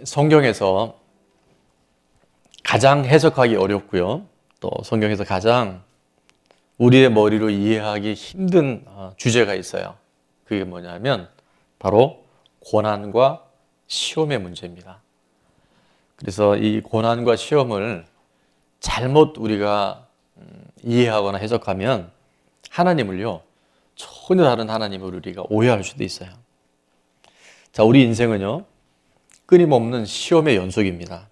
성경에서 가장 해석하기 어렵고요. 또 성경에서 가장 우리의 머리로 이해하기 힘든 주제가 있어요. 그게 뭐냐면 바로 고난과 시험의 문제입니다. 그래서 이 고난과 시험을 잘못 우리가 이해하거나 해석하면 하나님을요, 전혀 다른 하나님을 우리가 오해할 수도 있어요. 자, 우리 인생은요, 끊임없는 시험의 연속입니다.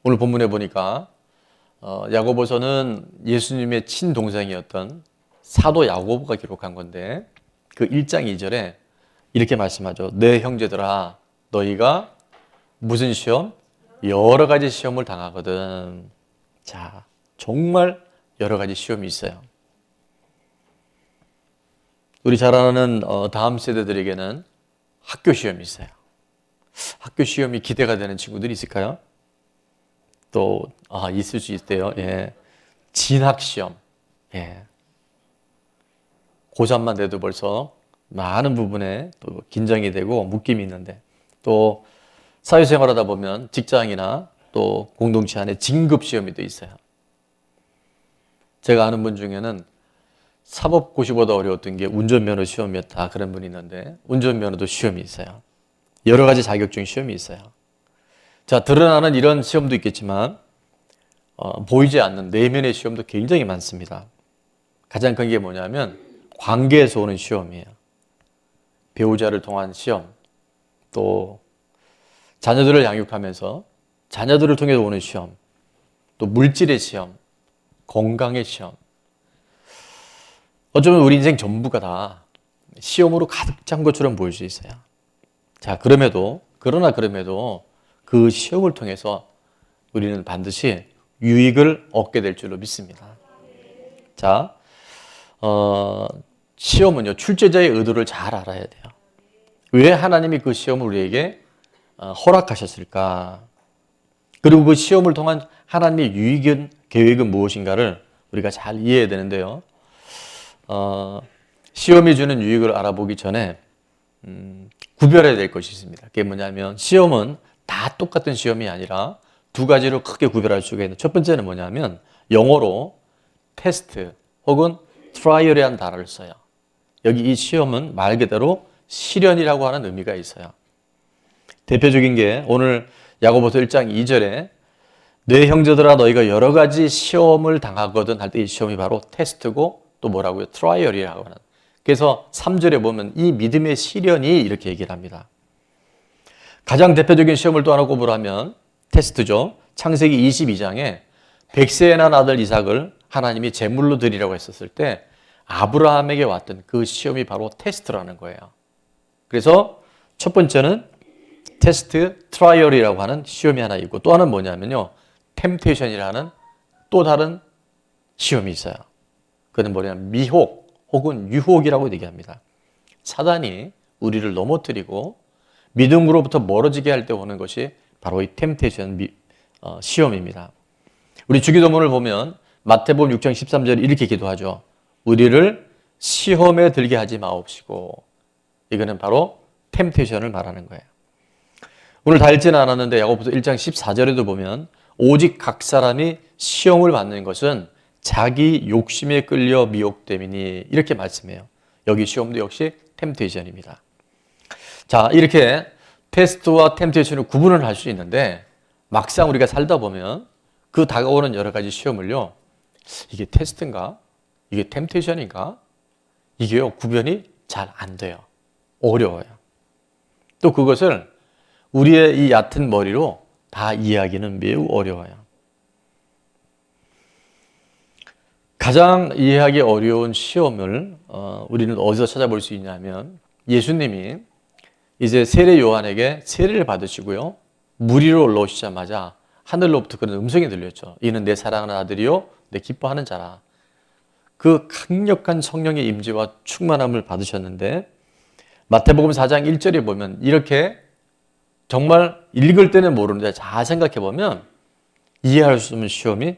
오늘 본문에 보니까 야고보서는 예수님의 친동생이었던 사도 야고보가 기록한 건데 그 1장 2절에 이렇게 말씀하죠. 내 형제들아, 너희가 무슨 시험? 여러 가지 시험을 당하거든. 자, 정말 여러 가지 시험이 있어요. 우리 잘 아는 다음 세대들에게는 학교 시험이 있어요. 학교 시험이 기대가 되는 친구들이 있을까요? 또 있을 수 있대요. 예. 진학 시험. 예. 고3만 돼도 벌써 많은 부분에 또 긴장이 되고 묶임이 있는데, 또 사회생활하다 보면 직장이나 또 공동체 안에 진급 시험이 또 있어요. 제가 아는 분 중에는 사법고시보다 어려웠던 게 운전면허 시험이었다 그런 분이 있는데, 운전면허도 시험이 있어요. 여러 가지 자격증 시험이 있어요. 자, 드러나는 이런 시험도 있겠지만 보이지 않는 내면의 시험도 굉장히 많습니다. 가장 큰 게 뭐냐면 관계에서 오는 시험이에요. 배우자를 통한 시험, 또 자녀들을 양육하면서 자녀들을 통해서 오는 시험, 또 물질의 시험, 건강의 시험. 어쩌면 우리 인생 전부가 다 시험으로 가득 찬 것처럼 보일 수 있어요. 자, 그럼에도 그 시험을 통해서 우리는 반드시 유익을 얻게 될 줄로 믿습니다. 자, 시험은요, 출제자의 의도를 잘 알아야 돼요. 왜 하나님이 그 시험을 우리에게 허락하셨을까? 그리고 그 시험을 통한 하나님의 계획은 무엇인가를 우리가 잘 이해해야 되는데요. 시험이 주는 유익을 알아보기 전에 구별해야 될 것이 있습니다. 그게 뭐냐면 시험은 다 똑같은 시험이 아니라 두 가지로 크게 구별할 수가 있는. 첫 번째는 뭐냐면 영어로 테스트 혹은 트라이얼이라는 단어를 써요. 여기 이 시험은 말 그대로 시련이라고 하는 의미가 있어요. 대표적인 게 오늘 야고보서 1장 2절에 내 형제들아 너희가 여러 가지 시험을 당하거든 할 때 이 시험이 바로 테스트고 또 뭐라고요? 트라이얼이라고 하는. 그래서 3절에 보면 이 믿음의 시련이 이렇게 얘기를 합니다. 가장 대표적인 시험을 또 하나 꼽으라면 테스트죠. 창세기 22장에 백세에 난 아들 이삭을 하나님이 제물로 드리라고 했었을 때 아브라함에게 왔던 그 시험이 바로 테스트라는 거예요. 그래서 첫 번째는 테스트, 트라이얼이라고 하는 시험이 하나 있고, 또 하나는 뭐냐면요, 템테이션이라는 또 다른 시험이 있어요. 그건 뭐냐면 미혹 혹은 유혹이라고 얘기합니다. 사단이 우리를 넘어뜨리고 믿음으로부터 멀어지게 할 때 오는 것이 바로 이 템테이션 시험입니다. 우리 주기도문을 보면 마태복음 6장 13절에 이렇게 기도하죠. 우리를 시험에 들게 하지 마옵시고. 이거는 바로 템테이션을 말하는 거예요. 오늘 다 읽지는 않았는데 야고보서 1장 14절에도 보면 오직 각 사람이 시험을 받는 것은 자기 욕심에 끌려 미혹됨이니 이렇게 말씀해요. 여기 시험도 역시 템테이션입니다. 자, 이렇게 테스트와 템테이션을 구분을 할 수 있는데 막상 우리가 살다 보면 그 다가오는 여러 가지 시험을요, 이게 테스트인가? 이게 템테이션인가? 이게요, 구별이 잘 안 돼요. 어려워요. 또 그것을 우리의 이 얕은 머리로 다 이해하기는 매우 어려워요. 가장 이해하기 어려운 시험을 우리는 어디서 찾아볼 수 있냐면 예수님이 이제 세례 요한에게 세례를 받으시고요, 물 위로 올라오시자마자 하늘로부터 그런 음성이 들렸죠. 이는 내 사랑하는 아들이요 내 기뻐하는 자라. 그 강력한 성령의 임재와 충만함을 받으셨는데 마태복음 4장 1절에 보면 이렇게 정말 읽을 때는 모르는데 잘 생각해 보면 이해할 수 없는 시험이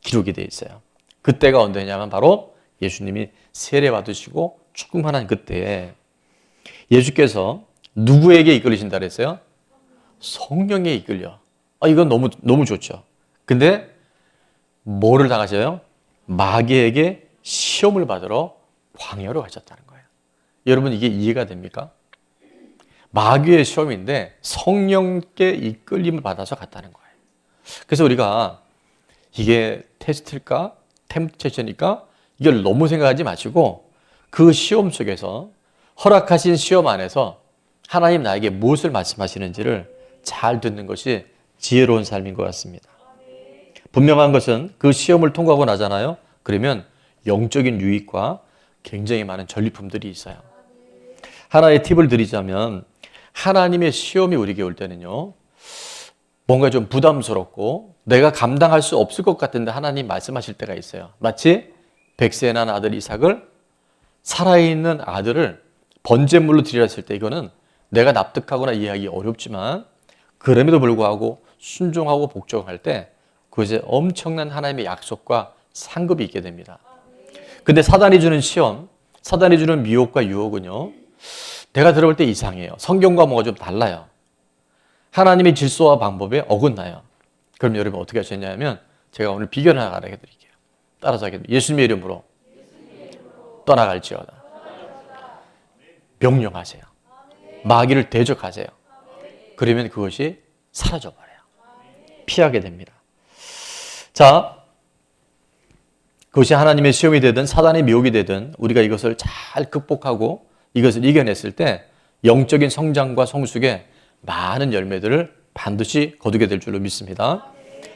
기록이 되어 있어요. 그때가 언제냐면 바로 예수님이 세례 받으시고 충만한 그때에 예수께서 누구에게 이끌리신다 그랬어요? 성령에 이끌려. 이건 너무 좋죠. 근데 뭐를 당하셔요? 마귀에게 시험을 받으러 광야로 가셨다는 거예요. 여러분 이게 이해가 됩니까? 마귀의 시험인데 성령께 이끌림을 받아서 갔다는 거예요. 그래서 우리가 이게 테스트일까? 템프테이션일까? 이걸 너무 생각하지 마시고 그 시험 속에서 허락하신 시험 안에서 하나님 나에게 무엇을 말씀하시는지를 잘 듣는 것이 지혜로운 삶인 것 같습니다. 분명한 것은 그 시험을 통과하고 나잖아요. 그러면 영적인 유익과 굉장히 많은 전리품들이 있어요. 하나의 팁을 드리자면 하나님의 시험이 우리에게 올 때는요. 뭔가 좀 부담스럽고 내가 감당할 수 없을 것 같은데 하나님 말씀하실 때가 있어요. 마치 백세에 난 아들 이삭을 살아있는 아들을 번제물로 드리라 했을 때 이거는 내가 납득하거나 이해하기 어렵지만 그럼에도 불구하고 순종하고 복종할 때 그것에 엄청난 하나님의 약속과 상급이 있게 됩니다. 근데 사단이 주는 시험, 사단이 주는 미혹과 유혹은요. 내가 들어볼 때 이상해요. 성경과 뭐가 좀 달라요. 하나님의 질서와 방법에 어긋나요. 그럼 여러분 어떻게 하셨냐면 제가 오늘 비결을 하나 가르쳐 드릴게요. 따라서 하겠습니다. 예수님의 이름으로 떠나갈지어다. 명령하세요. 마귀를 대적하세요. 그러면 그것이 사라져버려요. 피하게 됩니다. 자, 그것이 하나님의 시험이 되든 사단의 미혹이 되든 우리가 이것을 잘 극복하고 이것을 이겨냈을 때 영적인 성장과 성숙에 많은 열매들을 반드시 거두게 될 줄로 믿습니다.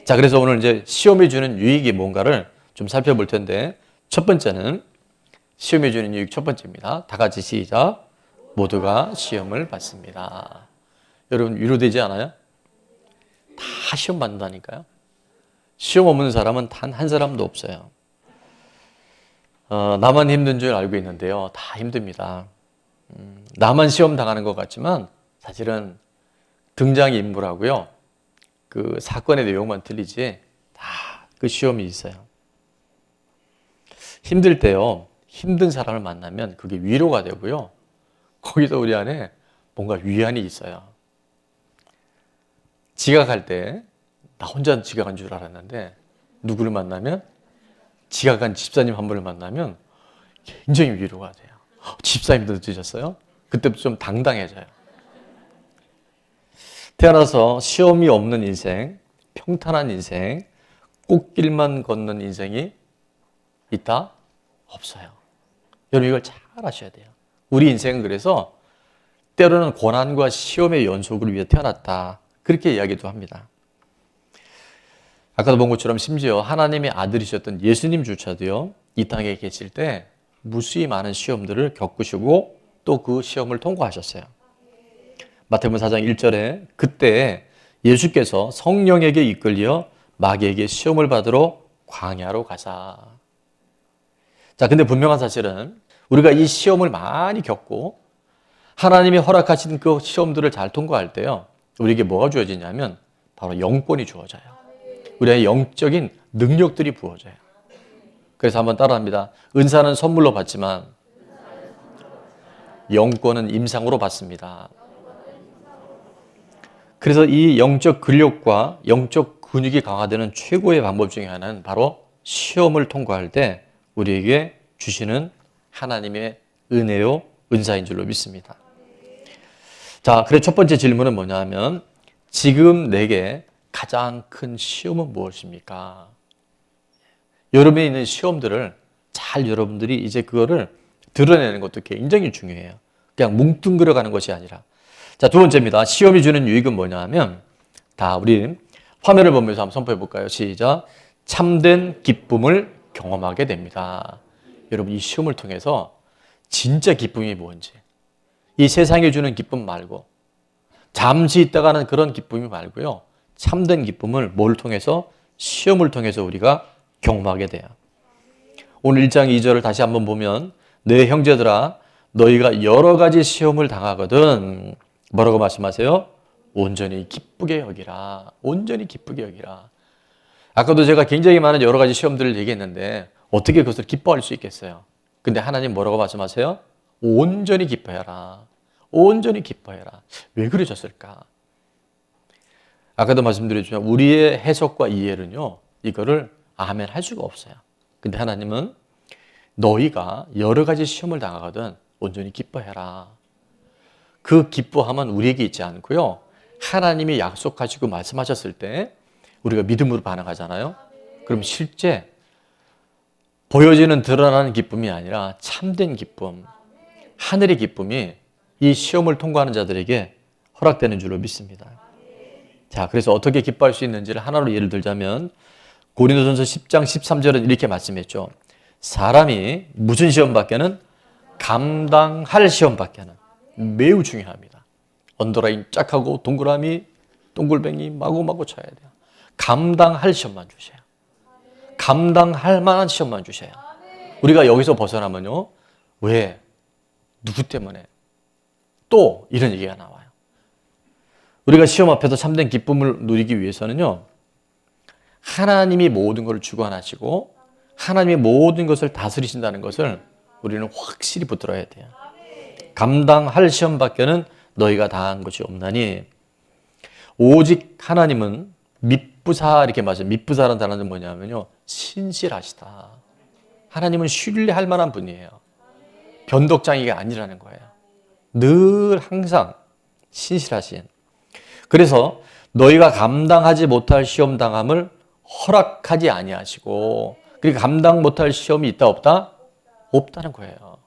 자, 그래서 오늘 이제 시험이 주는 유익이 뭔가를 좀 살펴볼 텐데 첫 번째는 시험이 주는 유익 첫 번째입니다. 다 같이 시작. 모두가 시험을 받습니다. 여러분 위로되지 않아요? 다 시험 받는다니까요. 시험 없는 사람은 단 한 사람도 없어요. 나만 힘든 줄 알고 있는데요. 다 힘듭니다. 나만 시험 당하는 것 같지만 사실은 등장인물하고요. 그 사건의 내용만 틀리지 다 그 시험이 있어요. 힘들 때요. 힘든 사람을 만나면 그게 위로가 되고요. 거기서 우리 안에 뭔가 위안이 있어요. 지각할 때 나 혼자 지각한 줄 알았는데 누구를 만나면 지각한 집사님 한 분을 만나면 굉장히 위로가 돼요. 집사님도 늦으셨어요? 그때부터 좀 당당해져요. 태어나서 시험이 없는 인생, 평탄한 인생, 꽃길만 걷는 인생이 있다? 없어요. 여러분 이걸 잘 아셔야 돼요. 우리 인생은 그래서 때로는 고난과 시험의 연속을 위해 태어났다. 그렇게 이야기도 합니다. 아까도 본 것처럼 심지어 하나님의 아들이셨던 예수님조차도요. 이 땅에 계실 때 무수히 많은 시험들을 겪으시고 또 그 시험을 통과하셨어요. 마태복음 4장 1절에 그때 예수께서 성령에게 이끌려 마귀에게 시험을 받으러 광야로 가사. 자, 근데 분명한 사실은 우리가 이 시험을 많이 겪고 하나님이 허락하신 그 시험들을 잘 통과할 때요. 우리에게 뭐가 주어지냐면 바로 영권이 주어져요. 우리의 영적인 능력들이 부어져요. 그래서 한번 따라합니다. 은사는 선물로 받지만 영권은 임상으로 받습니다. 그래서 이 영적 근력과 영적 근육이 강화되는 최고의 방법 중에 하나는 바로 시험을 통과할 때 우리에게 주시는 하나님의 은혜요, 은사인 줄로 믿습니다. 자, 그래서 첫 번째 질문은 뭐냐면 지금 내게 가장 큰 시험은 무엇입니까? 여러분이 있는 시험들을 잘 여러분들이 이제 그거를 드러내는 것도 굉장히 중요해요. 그냥 뭉뚱그려 가는 것이 아니라. 자, 두 번째입니다. 시험이 주는 유익은 뭐냐 하면 다 우리 화면을 보면서 한번 선포해 볼까요? 시작. 참된 기쁨을 경험하게 됩니다. 여러분 이 시험을 통해서 진짜 기쁨이 뭔지 이 세상이 주는 기쁨 말고 잠시 있다가는 그런 기쁨이 말고요. 참된 기쁨을 뭘 통해서? 시험을 통해서 우리가 경험하게 돼요. 오늘 1장 2절을 다시 한번 보면 내 형제들아 너희가 여러 가지 시험을 당하거든 뭐라고 말씀하세요? 온전히 기쁘게 여기라. 온전히 기쁘게 여기라. 아까도 제가 굉장히 많은 여러 가지 시험들을 얘기했는데 어떻게 그것을 기뻐할 수 있겠어요? 근데 하나님 뭐라고 말씀하세요? 온전히 기뻐해라. 온전히 기뻐해라. 왜 그러셨을까? 아까도 말씀드렸지만 우리의 해석과 이해는요, 이거를 아멘 할 수가 없어요. 근데 하나님은 너희가 여러 가지 시험을 당하거든 온전히 기뻐해라. 그 기뻐함은 우리에게 있지 않고요, 하나님이 약속하시고 말씀하셨을 때 우리가 믿음으로 반응하잖아요. 그럼 실제 보여지는 드러나는 기쁨이 아니라 참된 기쁨, 하늘의 기쁨이 이 시험을 통과하는 자들에게 허락되는 줄로 믿습니다. 자, 그래서 어떻게 기뻐할 수 있는지를 하나로 예를 들자면 고린도전서 10장 13절은 이렇게 말씀했죠. 사람이 무슨 시험밖에는 감당할 시험밖에는 매우 중요합니다. 언더라인 쫙 하고 동그라미, 동글뱅이 마구마구 쳐야 돼요. 감당할 시험만 주세요. 감당할 만한 시험만 주세요. 우리가 여기서 벗어나면요, 왜? 누구 때문에? 또 이런 얘기가 나와요. 우리가 시험 앞에서 참된 기쁨을 누리기 위해서는요, 하나님이 모든 것을 주관하시고 하나님이 모든 것을 다스리신다는 것을 우리는 확실히 붙들어야 돼요. 감당할 시험밖에는 너희가 당한 것이 없나니 오직 하나님은 밉부사, 이렇게 말해요. 밉부사라는 단어는 뭐냐면요, 신실하시다. 하나님은 신뢰할 만한 분이에요. 변덕장이가 아니라는 거예요. 늘 항상 신실하신. 그래서 너희가 감당하지 못할 시험 당함을 허락하지 아니하시고, 그러니까 감당 못할 시험이 있다 없다? 없다는 거예요.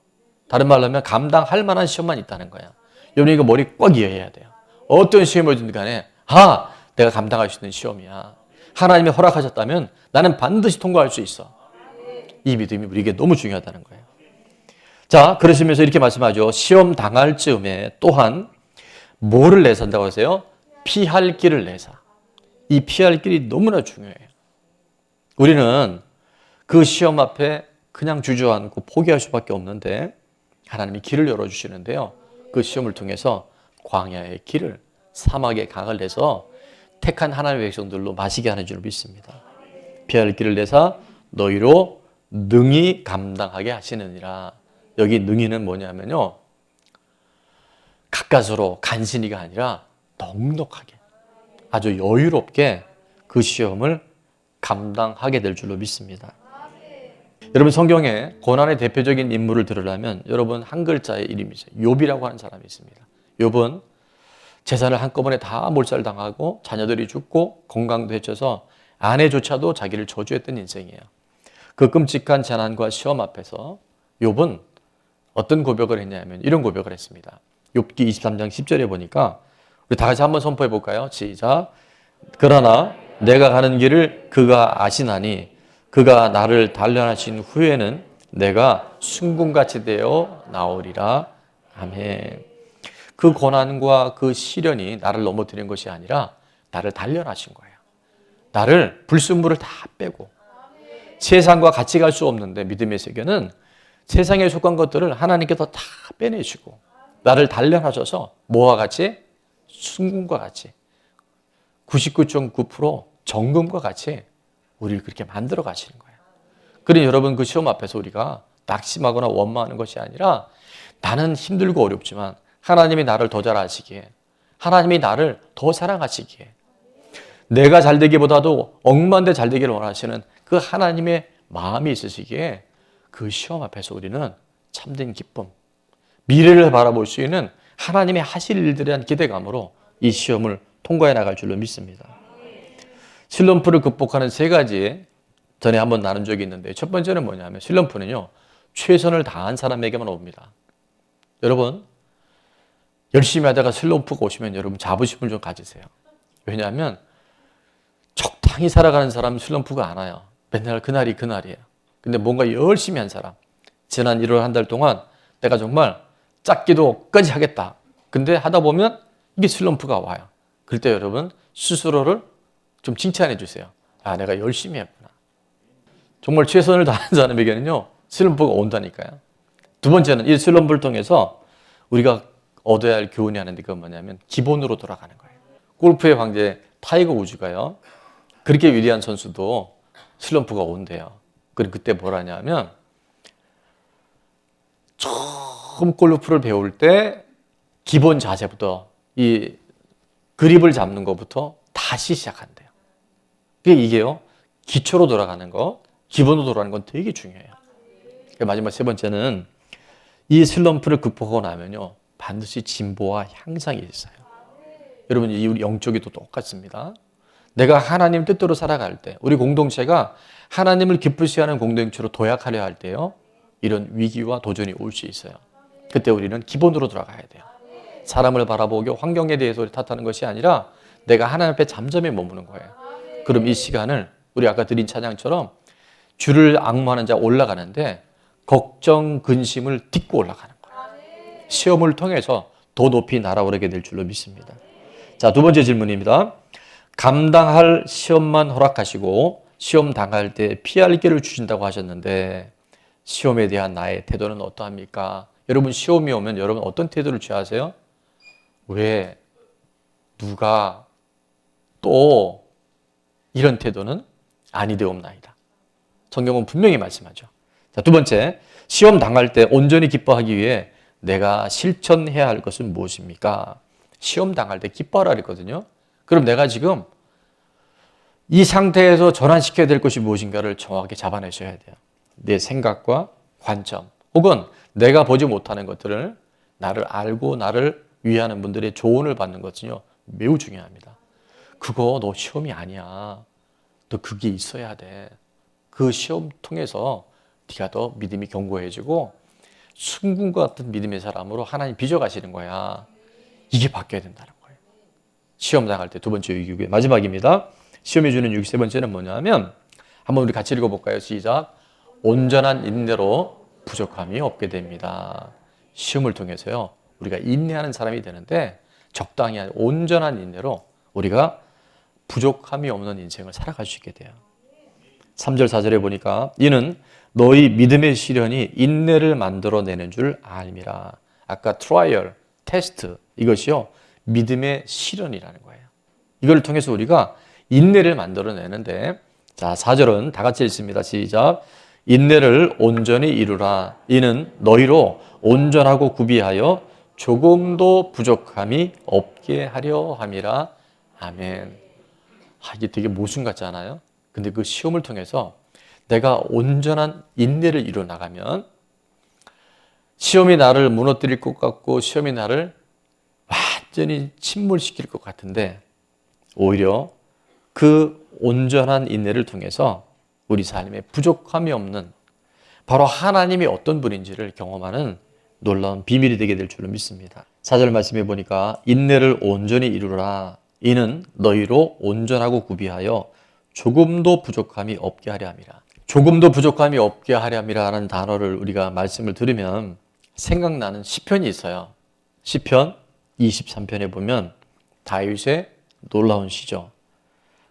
다른 말로 하면 감당할 만한 시험만 있다는 거야. 여러분 이거 머리 꽉 이어야 돼요. 어떤 시험을 주든 간에 내가 감당할 수 있는 시험이야. 하나님이 허락하셨다면 나는 반드시 통과할 수 있어. 이 믿음이 우리에게 너무 중요하다는 거예요. 자, 그러시면서 이렇게 말씀하죠. 시험 당할 즈음에 또한 뭐를 내선다고 하세요? 피할 길을 내사. 이 피할 길이 너무나 중요해요. 우리는 그 시험 앞에 그냥 주저앉고 포기할 수밖에 없는데 하나님이 길을 열어주시는데요. 그 시험을 통해서 광야의 길을, 사막의 강을 내서 택한 하나님의 백성들로 마시게 하는 줄 믿습니다. 피할 길을 내사 너희로 능히 감당하게 하시느니라. 여기 능히는 뭐냐면요, 가까스로 간신히가 아니라 넉넉하게, 아주 여유롭게 그 시험을 감당하게 될 줄로 믿습니다. 여러분 성경에 고난의 대표적인 인물을 들으려면 여러분 한 글자의 이름이죠. 욥이라고 하는 사람이 있습니다. 욥은 재산을 한꺼번에 다 몰살당하고 자녀들이 죽고 건강도 해쳐서 아내조차도 자기를 저주했던 인생이에요. 그 끔찍한 재난과 시험 앞에서 욥은 어떤 고백을 했냐면 이런 고백을 했습니다. 욥기 23장 10절에 보니까 우리 다 같이 한번 선포해 볼까요? 시작. 그러나 내가 가는 길을 그가 아시나니 그가 나를 단련하신 후에는 내가 순금같이 되어 나오리라. 아멘. 그 고난과 그 시련이 나를 넘어뜨린 것이 아니라 나를 단련하신 거예요. 나를 불순물을 다 빼고 세상과 같이 갈 수 없는데 믿음의 세계는 세상에 속한 것들을 하나님께서 다 빼내시고 나를 단련하셔서 뭐와 같이? 순금과 같이 99.9% 정금과 같이 우리를 그렇게 만들어 가시는 거예요. 그러니 여러분 그 시험 앞에서 우리가 낙심하거나 원망하는 것이 아니라 나는 힘들고 어렵지만 하나님이 나를 더 잘 아시기에, 하나님이 나를 더 사랑하시기에, 내가 잘 되기보다도 억만대 잘 되기를 원하시는 그 하나님의 마음이 있으시기에 그 시험 앞에서 우리는 참된 기쁨, 미래를 바라볼 수 있는 하나님의 하실 일들에 대한 기대감으로 이 시험을 통과해 나갈 줄로 믿습니다. 슬럼프를 극복하는 세 가지 전에 한번 나눈 적이 있는데 첫 번째는 뭐냐면 슬럼프는요, 최선을 다한 사람에게만 옵니다. 여러분 열심히 하다가 슬럼프가 오시면 여러분 자부심을 좀 가지세요. 왜냐하면 적당히 살아가는 사람은 슬럼프가 안 와요. 맨날 그날이 그날이에요. 근데 뭔가 열심히 한 사람, 지난 1월 한 달 동안 내가 정말 짝기도까지 하겠다. 근데 하다 보면 이게 슬럼프가 와요. 그럴 때 여러분 스스로를 좀 칭찬해 주세요. 내가 열심히 했구나. 정말 최선을 다한 사람에게는요, 슬럼프가 온다니까요. 두 번째는 이 슬럼프를 통해서 우리가 얻어야 할 교훈이 하는데 그건 뭐냐면 기본으로 돌아가는 거예요. 골프의 황제 타이거 우즈가요, 그렇게 위대한 선수도 슬럼프가 온대요. 그럼 그때 뭘 하냐면 처음 골프를 배울 때 기본 자세부터 이 그립을 잡는 것부터 다 다시 시작한대요. 이게요, 기초로 돌아가는 것, 기본으로 돌아가는 건 되게 중요해요. 마지막 세 번째는 이 슬럼프를 극복하고 나면요, 반드시 진보와 향상이 있어요. 여러분, 우리 영적에도 똑같습니다. 내가 하나님 뜻대로 살아갈 때, 우리 공동체가 하나님을 기쁘시 하는 공동체로 도약하려 할 때요, 이런 위기와 도전이 올 수 있어요. 그때 우리는 기본으로 돌아가야 돼요. 사람을 바라보고 환경에 대해서 탓하는 것이 아니라 내가 하나님 앞에 잠잠히 머무는 거예요. 그럼 이 시간을 우리 아까 드린 찬양처럼 주를 앙모하는 자 올라가는데 걱정, 근심을 딛고 올라가는 거예요. 시험을 통해서 더 높이 날아오르게 될 줄로 믿습니다. 자, 두 번째 질문입니다. 감당할 시험만 허락하시고 시험 당할 때 피할 길을 주신다고 하셨는데 시험에 대한 나의 태도는 어떠합니까? 여러분, 시험이 오면 여러분 어떤 태도를 취하세요? 왜? 누가? 또? 이런 태도는 아니되옵나이다. 성경은 분명히 말씀하죠. 자, 두 번째, 시험 당할 때 온전히 기뻐하기 위해 내가 실천해야 할 것은 무엇입니까? 시험 당할 때 기뻐하라 그랬거든요. 그럼 내가 지금 이 상태에서 전환시켜야 될 것이 무엇인가를 정확하게 잡아내셔야 돼요. 내 생각과 관점, 혹은 내가 보지 못하는 것들을 나를 알고 나를 위하는 분들의 조언을 받는 것은요, 매우 중요합니다. 그거 너 시험이 아니야. 너 그게 있어야 돼. 그 시험 통해서 네가 더 믿음이 견고해지고 순금과 같은 믿음의 사람으로 하나님 빚어가시는 거야. 이게 바뀌어야 된다는 거예요. 시험 당할 때 두 번째 위기의 마지막입니다. 시험이 주는 위기 세 번째는 뭐냐면, 한번 우리 같이 읽어볼까요? 시작. 온전한 인내로 부족함이 없게 됩니다. 시험을 통해서요, 우리가 인내하는 사람이 되는데 적당히 온전한 인내로 우리가 부족함이 없는 인생을 살아갈 수 있게 돼요. 3절 4절에 보니까 이는 너희 믿음의 시련이 인내를 만들어내는 줄 알미라. 아까 트라이얼, 테스트, 이것이요, 믿음의 시련이라는 거예요. 이걸 통해서 우리가 인내를 만들어내는데, 자, 4절은 다 같이 읽습니다. 시작. 인내를 온전히 이루라. 이는 너희로 온전하고 구비하여 조금도 부족함이 없게 하려 함이라. 아멘. 이게 되게 모순 같지 않아요? 근데 그 시험을 통해서 내가 온전한 인내를 이루어 나가면 시험이 나를 무너뜨릴 것 같고 시험이 나를 완전히 침몰시킬 것 같은데, 오히려 그 온전한 인내를 통해서 우리 삶에 부족함이 없는, 바로 하나님이 어떤 분인지를 경험하는 놀라운 비밀이 되게 될 줄로 믿습니다. 4절 말씀해 보니까 인내를 온전히 이루라. 이는 너희로 온전하고 구비하여 조금도 부족함이 없게 하려 함이라. 조금도 부족함이 없게 하려 함이라는 단어를 우리가 말씀을 들으면 생각나는 시편이 있어요. 시편 23편에 보면 다윗의 놀라운 시죠.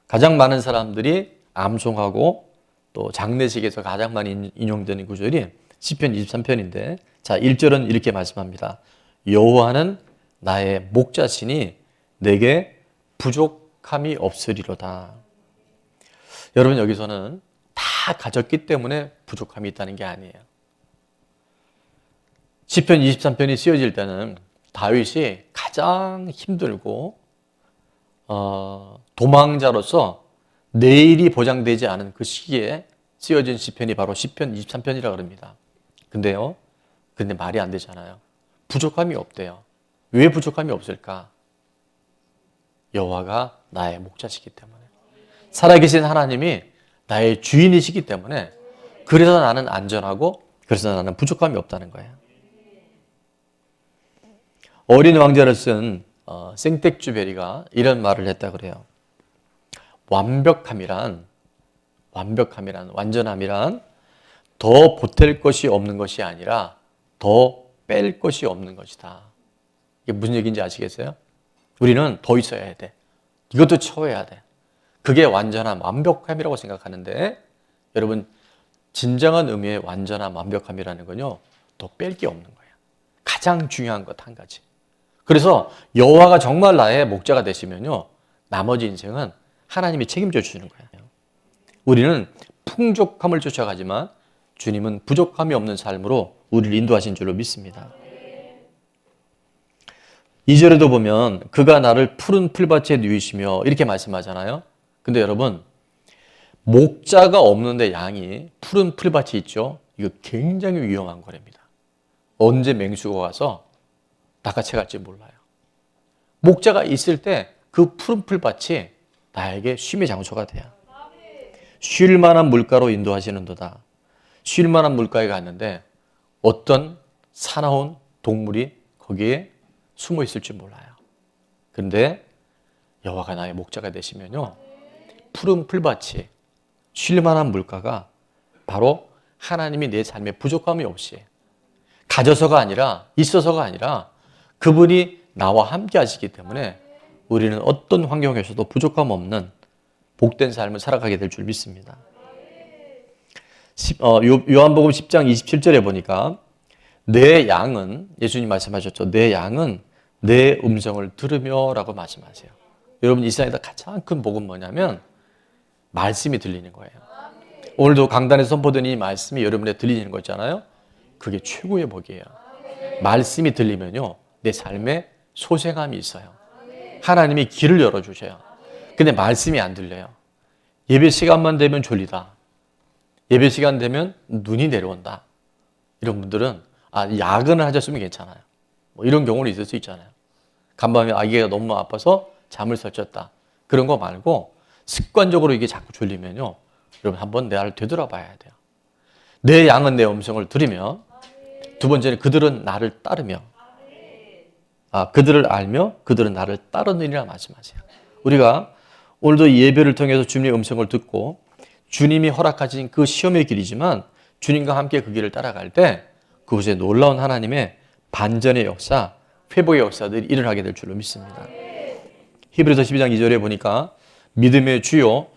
가장 많은 사람들이 암송하고 또 장례식에서 가장 많이 인용되는 구절이 시편 23편인데, 자, 1절은 이렇게 말씀합니다. 여호와는 나의 목자시니 내게 부족함이 없으리로다. 여러분, 여기서는 다 가졌기 때문에 부족함이 있다는 게 아니에요. 시편 23편이 쓰여질 때는 다윗이 가장 힘들고 도망자로서 내일이 보장되지 않은 그 시기에 쓰여진 시편이 바로 시편 23편이라고 합니다. 근데 말이 안 되잖아요. 부족함이 없대요. 왜 부족함이 없을까? 여호와가 나의 목자시기 때문에, 살아계신 하나님이 나의 주인이시기 때문에, 그래서 나는 안전하고 그래서 나는 부족함이 없다는 거예요. 어린 왕자를 쓴 생텍쥐베리가 이런 말을 했다 그래요. 완벽함이란, 완전함이란 더 보탤 것이 없는 것이 아니라 더 뺄 것이 없는 것이다. 이게 무슨 얘기인지 아시겠어요? 우리는 더 있어야 돼. 이것도 채워야 돼. 그게 완전함, 완벽함이라고 생각하는데, 여러분, 진정한 의미의 완전함, 완벽함이라는 건요, 더 뺄 게 없는 거예요. 가장 중요한 것 한 가지. 그래서 여호와가 정말 나의 목자가 되시면요, 나머지 인생은 하나님이 책임져 주시는 거예요. 우리는 풍족함을 쫓아가지만 주님은 부족함이 없는 삶으로 우리를 인도하신 줄로 믿습니다. 2절에도 보면 그가 나를 푸른 풀밭에 누이시며 이렇게 말씀하잖아요. 근데 여러분, 목자가 없는데 양이 푸른 풀밭이 있죠. 이거 굉장히 위험한 거랍니다. 언제 맹수가 와서 낚아채 갈지 몰라요. 목자가 있을 때 그 푸른 풀밭이 나에게 쉼의 장소가 돼요. 쉴 만한 물가로 인도하시는도다. 쉴 만한 물가에 갔는데 어떤 사나운 동물이 거기에 숨어 있을지 몰라요. 그런데 여호와가 나의 목자가 되시면요, 푸른 풀밭이, 쉴 만한 물가가 바로 하나님이 내 삶에 부족함이 없이, 가져서가 아니라, 있어서가 아니라 그분이 나와 함께 하시기 때문에 우리는 어떤 환경에서도 부족함 없는 복된 삶을 살아가게 될 줄 믿습니다. 요한복음 10장 27절에 보니까 내 양은, 예수님 말씀하셨죠. 내 양은 내 음성을 들으며 라고 말씀하세요. 여러분, 이 세상에서 가장 큰 복은 뭐냐면 말씀이 들리는 거예요. 오늘도 강단에서 선포된 이 말씀이 여러분에 들리는 거 있잖아요. 그게 최고의 복이에요. 말씀이 들리면요, 내 삶에 소생함이 있어요. 하나님이 길을 열어주셔요. 근데 말씀이 안 들려요. 예배 시간만 되면 졸리다. 예배 시간 되면 눈이 내려온다. 이런 분들은 야근을 하셨으면 괜찮아요. 뭐 이런 경우는 있을 수 있잖아요. 간밤에 아기가 너무 아파서 잠을 설쳤다. 그런 거 말고 습관적으로 이게 자꾸 졸리면요, 여러분 한번 나를 되돌아봐야 돼요. 내 양은 내 음성을 들으며, 두 번째는 그들은 나를 따르며, 그들을 알며 그들은 나를 따르느니라 말씀하세요. 우리가 오늘도 예배를 통해서 주님의 음성을 듣고 주님이 허락하신 그 시험의 길이지만 주님과 함께 그 길을 따라갈 때 그곳에 놀라운 하나님의 반전의 역사, 회복의 역사들이 일어나게 될 줄로 믿습니다. 히브리서 12장 2절에 보니까 믿음의 주요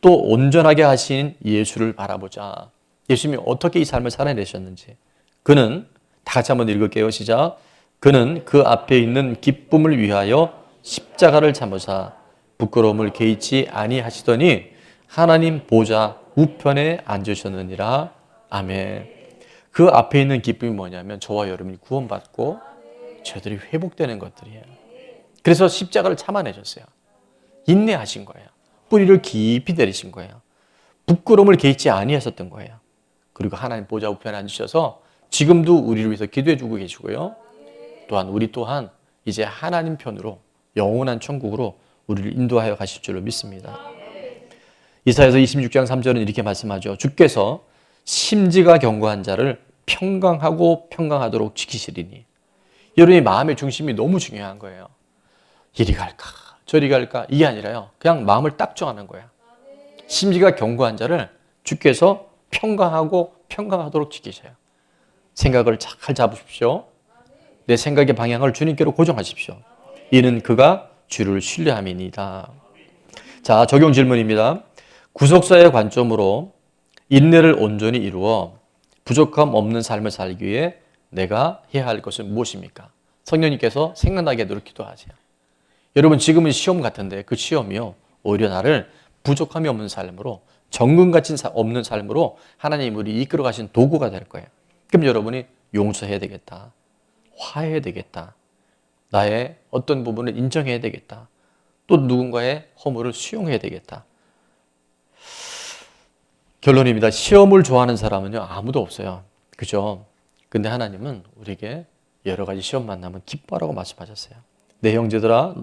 또 온전하게 하신 예수를 바라보자. 예수님이 어떻게 이 삶을 살아내셨는지. 그는, 다 같이 한번 읽을게요. 시작. 그는 그 앞에 있는 기쁨을 위하여 십자가를 참으사 부끄러움을 개의치 아니하시더니 하나님 보좌 우편에 앉으셨느니라. 아멘. 그 앞에 있는 기쁨이 뭐냐면 저와 여러분이 구원받고 저들이 회복되는 것들이에요. 그래서 십자가를 참아내셨어요. 인내하신 거예요. 뿌리를 깊이 내리신 거예요. 부끄러움을 개의치 아니하셨던 거예요. 그리고 하나님 보좌 우편에 앉으셔서 지금도 우리를 위해서 기도해 주고 계시고요. 또한 우리 또한 이제 하나님 편으로 영원한 천국으로 우리를 인도하여 가실 줄로 믿습니다. 이사야서 26장 3절은 이렇게 말씀하죠. 주께서 심지가 견고한 자를 평강하고 평강하도록 지키시리니. 여러분의 마음의 중심이 너무 중요한 거예요. 이리 갈까 저리 갈까 이게 아니라요, 그냥 마음을 딱 정하는 거야. 심지가 견고한 자를 주께서 평강하고 평강하도록 지키셔요. 생각을 잘 잡으십시오. 내 생각의 방향을 주님께로 고정하십시오. 이는 그가 주를 신뢰함이니이다. 자, 적용 질문입니다. 구속사의 관점으로 인내를 온전히 이루어 부족함 없는 삶을 살기 위해 내가 해야 할 것은 무엇입니까? 성령님께서 생각나게 하도록 기도하세요. 여러분, 지금은 시험 같은데 그 시험이요, 오히려 나를 부족함이 없는 삶으로, 정금같이 없는 삶으로 하나님이 우리 이끌어 가신 도구가 될 거예요. 그럼 여러분이 용서해야 되겠다. 화해해야 되겠다. 나의 어떤 부분을 인정해야 되겠다. 또 누군가의 허물을 수용해야 되겠다. 결론입니다. 시험을 좋아하는 사람은요, 아무도 없어요. 그죠? 근데 하나님은 우리에게 여러 가지 시험 만나면 기뻐하라고 말씀하셨어요. 내 형제들아,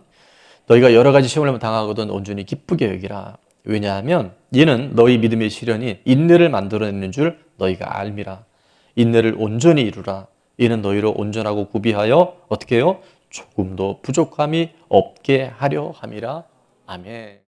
너희가 여러 가지 시험을 당하거든 온전히 기쁘게 여기라. 왜냐하면 이는 너희 믿음의 시련이 인내를 만들어내는 줄 너희가 알미라. 인내를 온전히 이루라. 이는 너희로 온전하고 구비하여 어떻게 해요? 조금도 부족함이 없게 하려 함이라. 아멘.